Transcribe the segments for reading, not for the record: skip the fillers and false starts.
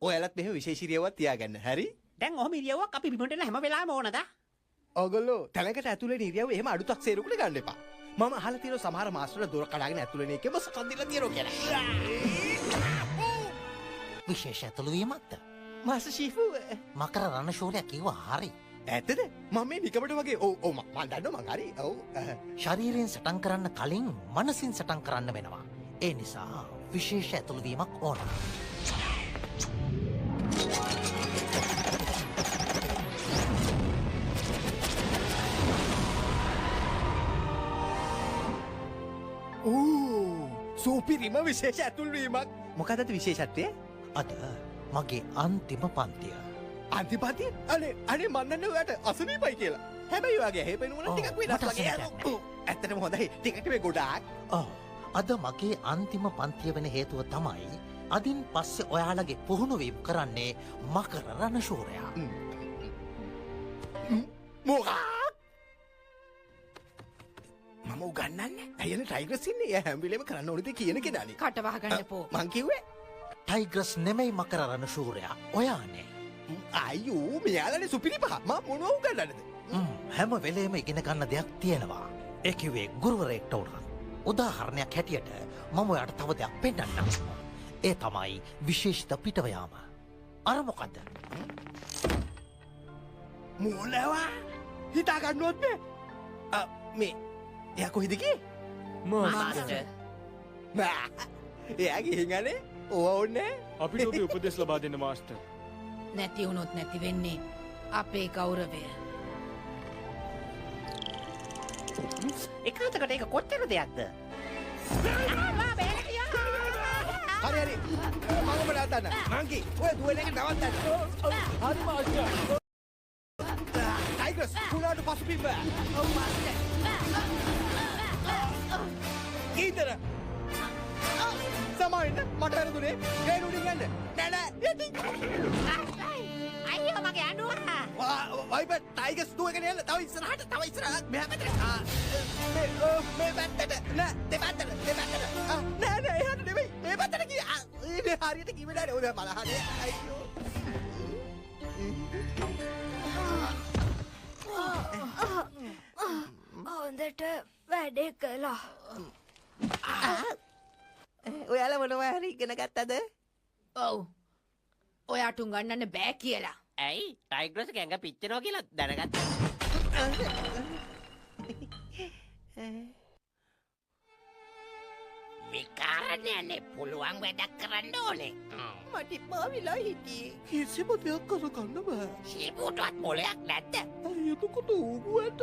ඔයාලත් මෙහෙම විශේෂ ඉරියව්වක් තියාගන්න. හරි? දැන් ඔහම ඉරියව්වක් අපි බිමට එන හැම වෙලාවෙම ඕනද? ඔයගොල්ලෝ තැනකට ඇතුළේ ඉරියව්ව එහෙම අඩුවක් සේරුකට ගන්න එපා. මම අහලා තියෙනවා සමහර මාස්ටර්ලා දොර කඩාගෙන ඇතුළේ නේ එකම සකන් දීලා තියෙනවා කියලා. විශේෂ ඇතුළුවීමක්ද? මාස්ටර් ෂීෆු මකර රණශූරයා කිව්වා හරි. ඇත්තද? මම මේ නිකමට වගේ ඔව් මම දන්නවා මං හරි. ඔව්. ශරීරයෙන් සටන් කරන්න කලින් මනසින් සටන් කරන්න වෙනවා. ඒ නිසා විශේෂ ඇතුළුවීමක් ඕන. සූපිරිම විශේෂ ඇතුල්වීමක්. මොකදද විශේෂත්වය? අද මගේ අන්තිම පන්තිය. අන්තිපතිය? අනේ මන්නන්න ඔයාට අසනීපයි කියලා. හැබැයි ඔයාගේ හැපෙනුවල ටිකක් වෙනස් වගේ. ඇත්තටම හොඳයි. ටිකක් වේ ගොඩාක්. අද මගේ අන්තිම පන්තිය වෙන හේතුව තමයි අදින් පස්සේ ඔයාලගේ පුහුණුවීම් කරන්නේ මකර රණශූරයා. මොකක්? මම උගන්නන්නේ. අයන ටයිගර්ස් ඉන්නේ. එයා හැම වෙලේම කරන්න ඕනේ දේ කියන කෙනානේ. කට වහගන්න පෝ. මං කිව්වේ ටයිගර්ස් නෙමෙයි මකර රණශූරයා. ඔයානේ. අයියෝ මෙයාලනේ සුපිරි පහ. මම මොනව උගන්නන්නද? හැම වෙලේම ඉගෙන ගන්න දෙයක් තියෙනවා. ඒ කිව්වේ ගුරුවරයෙක්ට උනත්. උදාහරණයක් හැටියට මම ඔයාට තව දෙයක් පෙන්නන්නම්. ඒ තමයි විශේෂිත පිටව යාම. අර මොකද්ද? මොනවා? හිතා ගන්නවත් බෑ. මේ එයා කොහෙද ගියේ? මාස්ටර්. එයා ගිහින් අනේ ඕන්නේ. අපිට ඔබේ උපදෙස් ලබා දෙන්න මාස්ටර්. නැති වුණොත් නැති වෙන්නේ අපේ ගෞරවය. එකකට ඒක කොච්චර දෙයක්ද? හරි හරි. මම නවත්තන්න. මංකි ඔය දුවන එක නවත්තන්න. හරි මාස්ටර්. ටයිගර්ස් කුණාට පසුබිම. ඔව් මාස්ටර්. කීතර සමාවෙන්න මට වැරදුනේ. ගේ නුඩින් යන්න. නෑ යටි. අයියෝ මගේ අඬුව. වයිබර් ටයිගර්ස් දුවගෙන යන්න. තව ඉස්සරහට මෙහා පැත්තට. මේ පැත්තට. නෑ දෙපැත්තට. නෑ එහාට නෙවෙයි. මේ පැත්තට ගියා. මේ හරියට කිව්වේ නෑනේ. ඔය බලහනේ. අයියෝ. හොඳට වැඩේ කළා. ඔයාලා මොනවා හරි ඉගෙන ගත්තද? ඔව්. ඔයාට උගන්නන්න බෑ කියලා. ඇයි ටයිගර්ස් ගැඟ පිච්චෙනවා කියලා දැනගත්තා. මේ කාරණේනේ පුළුවන් වැඩක් කරන්න ඕනේ. මට පාවිලා හිටියේ. කිසිම දෙයක් කරගන්න බෑ. ශීපුටවත් මොලයක් නැද්ද? එතකොට ඌගුවට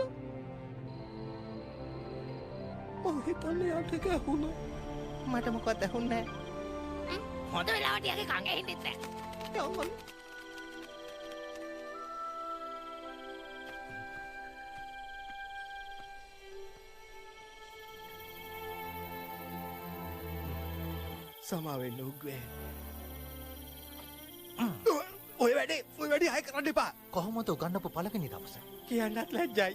මම හිතන්නේ යාට එක ඇහුණා. මට මොකවත් ඇහුන්නේ නෑ. හොඳ වෙලාවට යගේ කං ඇහෙන්නෙත් නෑ. යන්න. සමාවෙන්න උග්වේ. ඔය වැඩේ අය කරන්න එපා. කොහොමද උගන්නපු පළවෙනි දවස? කියන්නත් ලැජ්ජයි.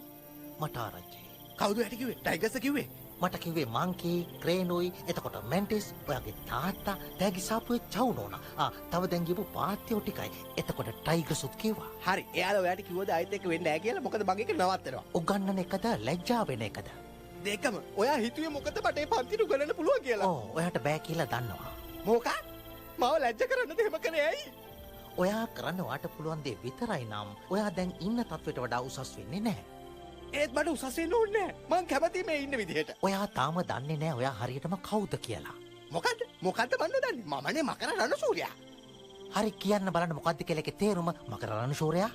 මට ආරංචි. කවුද ඇට කිව්වේ? ටයිගර්ස් කිව්වේ. මට කිව්වේ මංකී, ක්‍රේනෝයි, එතකොට මෙන්ටිස්, ඔයාගේ තාත්තා, තෑගි සාපුවේ චවුනෝනා. තව දැන් ගිහපු පාත්‍යෝ ටිකයි. එතකොට ටයිගර්ස්ුත් කිව්වා. හරි. එයාලා ඔයාට කිව්වද ආයෙත් එක වෙන්නේ නැහැ කියලා? මොකද මගේ එක නවත්තනවා. උගන්නන එකද ලැජ්ජා වෙන එකද? දෙකම. ඔයා හිතුවේ මොකද මට මේ පන්තිට උගන්නන්න පුළුවන් කියලා? ඔව් ඔයාට බෑ කියලා දන්නවා. මොකක්? මාව ලැජ්ජ කරන්නද එහෙම කරේ ඇයි? ඔයා කරන්න වාට පුළුවන් දේ විතරයි නම් ඔයා දැන් ඉන්න තත්ත්වයට වඩා උසස් වෙන්නේ නැහැ. ඒත් මට උසස් වෙන්න ඕනේ නැහැ. මං කැමති මේ ඉන්න විදිහට. ඔයා තාම දන්නේ නැහැ ඔයා හරියටම කවුද කියලා. මොකද්ද මන් දන්නේ? මමනේ මකර රණසූරයා. හරි කියන්න බලන්න මොකද්ද කියලා ඒකේ තේරුම මකර රණශූරයා.